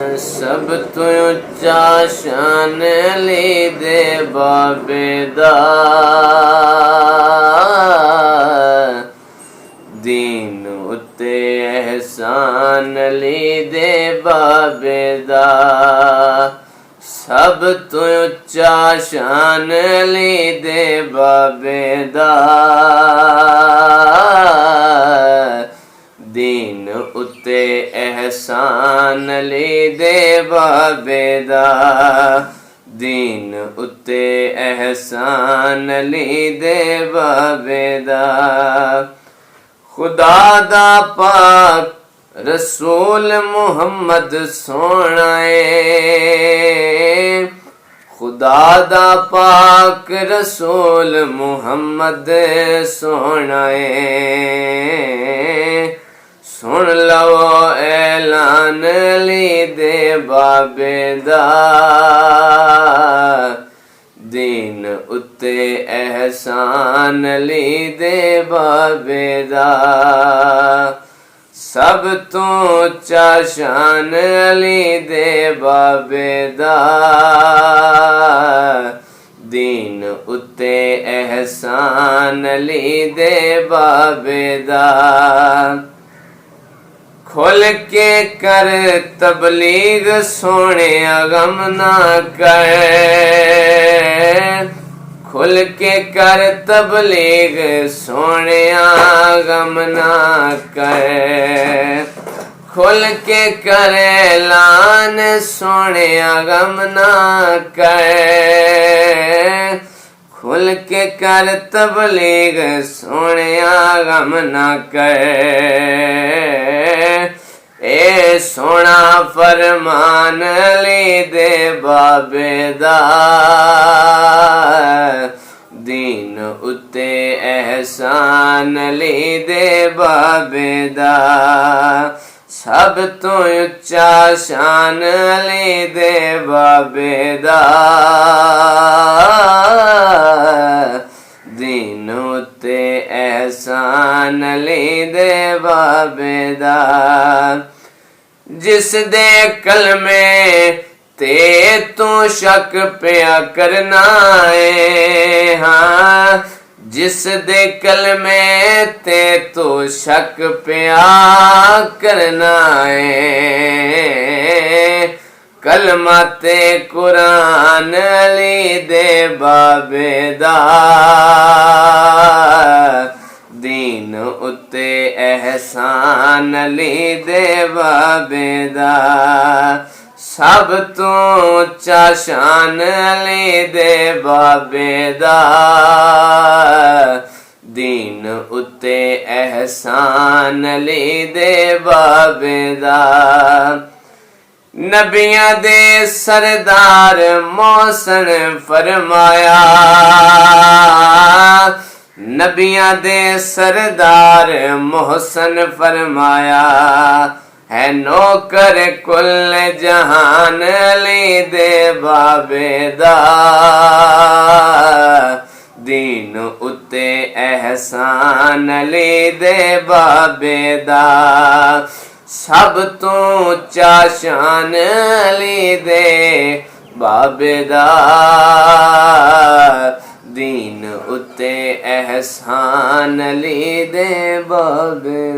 सब तो उच्चा शान ली दे बाबे दा दीन उत्ते एहसान ली दे बाबे दा सब तो उच्चा शान ली दे बाबे दा दीन उत्ते एहसान ली दे बाबे दा दीन उत्ते एहसान ली दे बाबे दा खुदा दा पाक रसूल मुहम्मद सोना है खुदा दा पाक रसूल मुहम्मद सोना है सुन लो ऐलान ली दे बाबे दा दीन उत्ते एहसान ली दे बाबे दा सब तो उच्चा शान ली दे बाबे दा दीन उत्ते एहसान ली दे बाबे दा खोल के कर तबलीग सोने गम ना कर खुल के कर तबलीग सोने गम ना कर खुल के कर ऐलान सोने गम ना कर खुल के कर तबलीग सोने गम ना कर ए सोना फरमान ली दे बाबे दा दीन उत्ते एहसान ली दे बाबे दा सब तो उच्चा शान ली दे बाबे दा दीन उत्ते एहसान ली दे बाबे दा जिस दे कलमे ते तू शक पिया करना है हाँ जिस दे कलमे ते तू शक पिया करना है कलमा ते कुरान ली दे बाबे दा दीन उत्ते एहसान ली दे बाबे दा सब तो उच्चा शान ली दे बाबे दा दीन उत्ते एहसान ली दे बाबे दा नबियां दे सरदार मोहसन फरमाया नबियां दे सरदार मोहसन फरमाया है नौकर कुल जहान ली दे बाबे दा दीन उत्ते एहसान ली दे बाबे दा सब तो उच्चा शान ली दे बाबे दा दीन उत्ते एहसान ली दे बाबे